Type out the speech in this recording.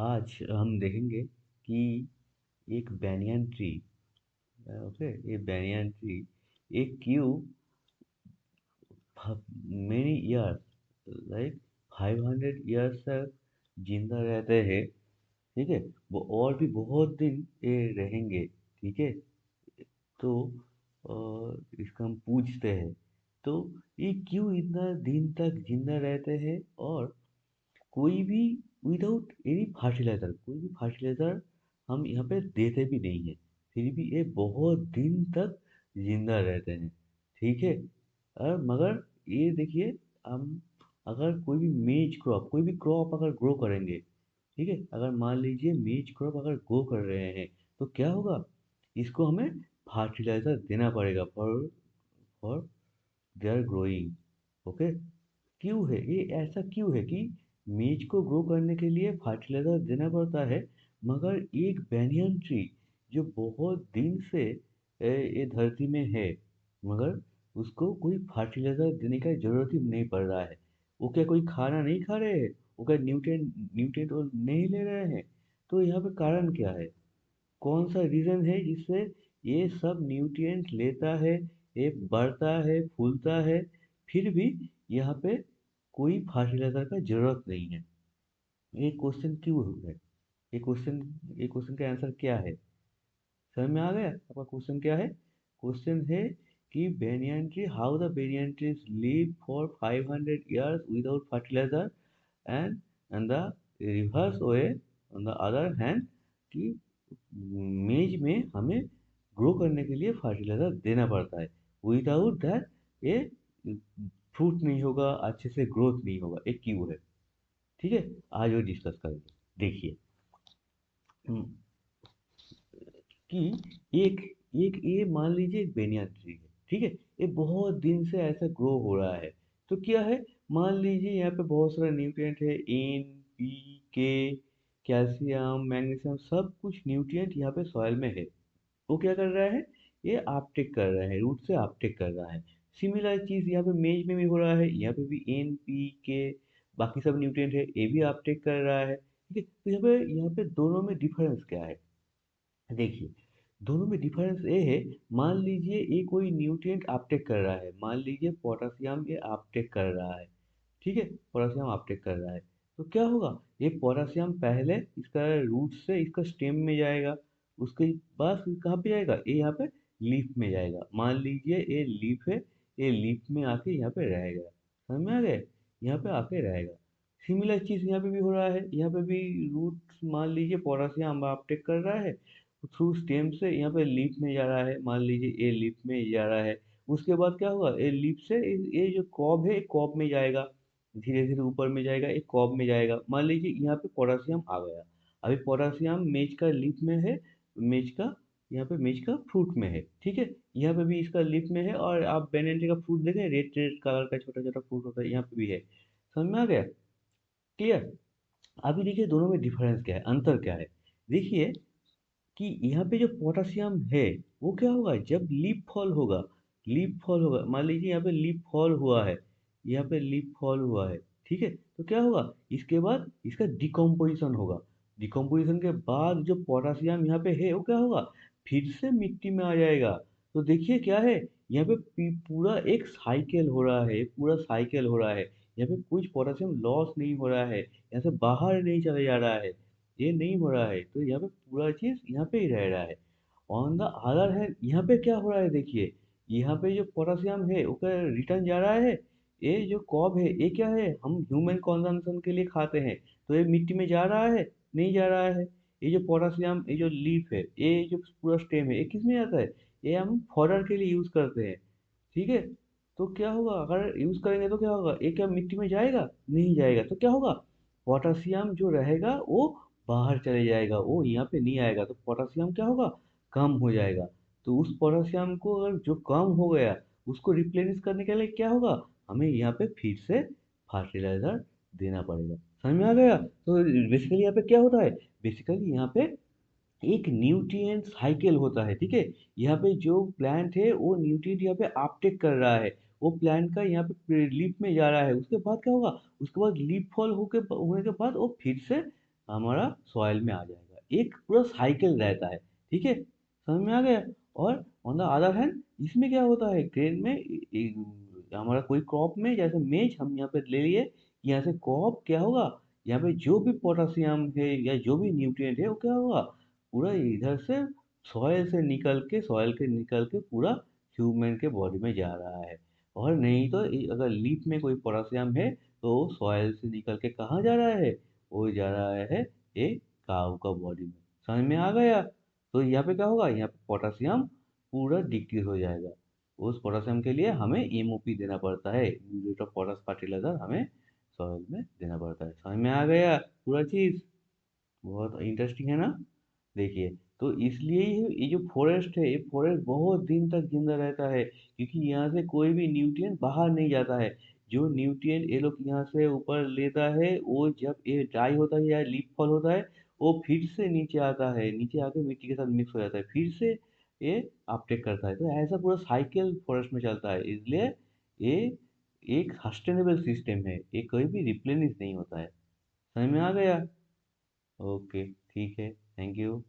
आज हम देखेंगे कि एक banyan ट्री, ओके, ये banyan ट्री एक क्यों many years, लाइक 500 years तक जिंदा रहते हैं। ठीक है, वो और भी बहुत दिन ये रहेंगे। ठीक है, तो इसका हम पूछते हैं, तो ये क्यों इतना दिन तक जिंदा रहते हैं और कोई भी विदाउट एनी फर्टिलाइजर, कोई भी फर्टिलाइजर हम यहाँ पे देते भी नहीं है, फिर भी ये बहुत दिन तक जिंदा रहते हैं। ठीक है, और मगर ये देखिए, हम अगर कोई भी मेज क्रॉप, कोई भी क्रॉप अगर ग्रो करेंगे, ठीक है, अगर मान लीजिए मेज क्रॉप अगर ग्रो कर रहे हैं, तो क्या होगा, इसको हमें फर्टिलाइजर देना पड़ेगा for for their growing. Okay, क्यों है ये, ऐसा क्यों है कि मेज को ग्रो करने के लिए फर्टिलाइजर देना पड़ता है, मगर एक बैनियन ट्री जो बहुत दिन से ये धरती में है, मगर उसको कोई फर्टिलाइजर देने का जरूरत ही नहीं पड़ रहा है। वो क्या कोई खाना नहीं खा रहे हैं, वो क्या न्यूट्रिएंट न्यूट्रिएंट वो नहीं ले रहे हैं, तो यहाँ पे कारण क्या है, कौन सा रीजन है जिससे ये सब न्यूट्रिएंट लेता है, ये बढ़ता है, फूलता है, फिर भी यहाँ पे कोई फर्टिलाइजर का जरूरत नहीं है। ये क्वेश्चन क्यों है, ये क्वेश्चन का आंसर क्या है, समझ में आ गया आपका क्वेश्चन क्या है। क्वेश्चन है कि banyan tree, how the banyan trees live for 500 years without fertilizer, and the reverse way on the other hand, कि मेज में हमें ग्रो करने के लिए फर्टिलाइजर देना पड़ता है, विदाउट दैट ये फ्रूट नहीं होगा, अच्छे से ग्रोथ नहीं होगा, ये क्यों है। ठीक है, आज वो डिस्कस करेंगे। देखिए, हम्म, कि एक एक ये मान लीजिए एक बेनियन ट्री है, ठीक है, ये बहुत दिन से ऐसा ग्रो हो रहा है। तो क्या है, मान लीजिए यहाँ पे बहुत सारा न्यूट्रिएंट है, एन, पी, के, कैल्शियम, मैग्नीशियम, सब कुछ न्यूट्रिएंट यहाँ पे सॉइल में है। वो क्या कर रहा है, ये अपटेक कर रहा है, रूट से अपटेक कर रहा है। सिमिलर चीज यहाँ पे मेज में भी हो रहा है, यहाँ पे भी एन, पी, के, बाकी सब न्यूट्रिएंट है, ये भी अपटेक कर रहा है। ठीक है, तो यहाँ पे दोनों में डिफरेंस क्या है, देखिए, दोनों में डिफरेंस ये है, मान लीजिए ये कोई न्यूट्रिएंट अपटेक कर रहा है, मान लीजिए पोटासियम ये अपटेक कर रहा है। ठीक है, पोटासियम अपटेक कर रहा है, तो क्या होगा, ये पोटासियम पहले इसका रूट से इसका स्टेम में जाएगा, उसके बाद फिर कहाँ पे जाएगा, ये यहाँ पे लीफ में जाएगा। मान लीजिए ये लीफ है, ये लीफ में आके यहाँ पे रहेगा, समझ में आ गए, यहाँ पे आके रहेगा। सिमिलर चीज यहाँ पे भी हो रहा है, यहाँ पे भी रूट मान लीजिए पोटासियम अपटेक कर रहा है, थ्रू स्टेम से यहाँ पे लीफ में जा रहा है, मान लीजिए ये लीफ में जा रहा है। उसके बाद क्या होगा, ये लीफ से ये जो कॉब है, कॉब में जाएगा, धीरे धीरे ऊपर में जाएगा, एक कॉब में जाएगा। मान लीजिए यहाँ पे पोटासियम आ गया, अभी पोटासियम मेज का लीफ में है, मेज का, यहाँ पे मेज का फ्रूट में है। ठीक है, यहाँ पे भी इसका लीफ में है, और आप बेनेंटे का फ्रूट देखें, रेड रेड कलर का छोटा छोटा फ्रूट होता है, यहाँ पे भी है। समझ में आ गया, क्लियर। अभी देखिए दोनों में डिफरेंस क्या है, अंतर क्या है। देखिए कि यहाँ पे जो पोटासियम है, वो क्या होगा, जब लीफ फॉल होगा, लीफ फॉल होगा, मान लीजिए यहाँ पे लीफ फॉल हुआ है, यहाँ पे लीफ फॉल हुआ है। ठीक है, तो क्या होगा, इसके बाद इसका डिकम्पोजिशन होगा, डिकम्पोजिशन के बाद जो पोटासियम यहाँ पे है, वो क्या होगा, फिर से मिट्टी में आ जाएगा। तो देखिए क्या है, यहाँ पे पूरा एक साइकिल हो रहा है, पूरा साइकिल हो रहा है। यहाँ पे कुछ पोटासियम लॉस नहीं हो रहा है, यहाँ से बाहर नहीं चला जा रहा है, ये नहीं हो रहा है, तो यहाँ पे पूरा चीज यहाँ पे ही रह रहा है। ऑन द अदर हैंड यहाँ पे क्या हो रहा है, देखिए, यहाँ पे जो पोटासियम है वो क्या रिटर्न जा रहा है, ये जो कॉब है ये क्या है, हम ह्यूमन कंजम्पशन के लिए खाते हैं, तो ये मिट्टी में जा रहा है, नहीं जा रहा है। ये जो पोटासियम, ये जो लीफ है, ये जो पूरा स्टेम है, ये किस में जाता है, ये हम फॉडर के लिए यूज करते हैं। ठीक है, तो क्या होगा, अगर यूज करेंगे तो क्या होगा, ये क्या मिट्टी में जाएगा, नहीं जाएगा, तो क्या होगा, पोटासियम जो रहेगा वो बाहर चले जाएगा, वो यहाँ पे नहीं आएगा, तो पोटासियम क्या होगा, कम हो जाएगा। तो उस पोटासियम को अगर जो कम हो गया, उसको रिप्लेनिश करने के लिए क्या होगा, हमें यहाँ पे फिर से फर्टिलाइजर देना पड़ेगा। समझ में आ गया, तो बेसिकली यहाँ पे क्या होता है, बेसिकली यहाँ पे एक न्यूट्रिएंट साइकिल होता है। ठीक है, यहाँ पे जो प्लांट है वो न्यूट्रिएंट यहाँ पे अपटेक कर रहा है, वो प्लांट का यहाँ पे लीफ में जा रहा है, उसके बाद क्या होगा, उसके बाद लीफ फॉल होके होने के बाद वो फिर से हमारा सॉइल में आ जाएगा। एक पूरा साइकिल रहता है, ठीक है, समझ में आ गया। और ऑन द अदर हैंड इसमें क्या होता है, ग्रेन में हमारा कोई क्रॉप में जैसे मेज हम यहाँ पे ले लिए, यहाँ से क्रॉप क्या होगा, यहाँ पे जो भी पोटासियम है या जो भी न्यूट्रिएंट है वो क्या होगा, पूरा इधर से सॉइल के निकल के पूरा ह्यूमन के बॉडी में जा रहा है। और नहीं तो अगर लीफ में कोई पोटासियम है तो सॉइल से निकल के कहाँ जा रहा है, वो जा रहा है एक काऊ का बॉडी में। समझ में आ गया। तो यहाँ पे क्या होगा, यहाँ पे पोटासियम पूरा डिक्रीज हो जाएगा। उस पोटासियम के लिए हमें एमओपी देना पड़ता है, म्यूरेट ऑफ पोटास फर्टिलाइजर हमें सॉइल में देना पड़ता है। समझ में आ गया पूरा चीज। बहुत इंटरेस्टिंग है ना। देखिए, तो इसलिए ये जो फॉरेस्ट है, ये फॉरेस्ट बहुत दिन तक जिंदा रहता है, क्योंकि यहाँ से कोई भी न्यूट्रिएंट बाहर नहीं जाता है। जो न्यूट्रिएंट ये लोग यहाँ से ऊपर लेता है, वो जब ये ड्राई होता है या लीफ फॉल होता है, वो फिर से नीचे आता है, नीचे आके मिट्टी के साथ मिक्स हो जाता है, फिर से ये अपटेक करता है। तो ऐसा पूरा साइकिल फॉरेस्ट में चलता है, इसलिए ये एक सस्टेनेबल सिस्टम है, ये कोई भी रिप्लेनिश नहीं होता है। समझ में आ गया। ओके, ठीक है, थैंक यू।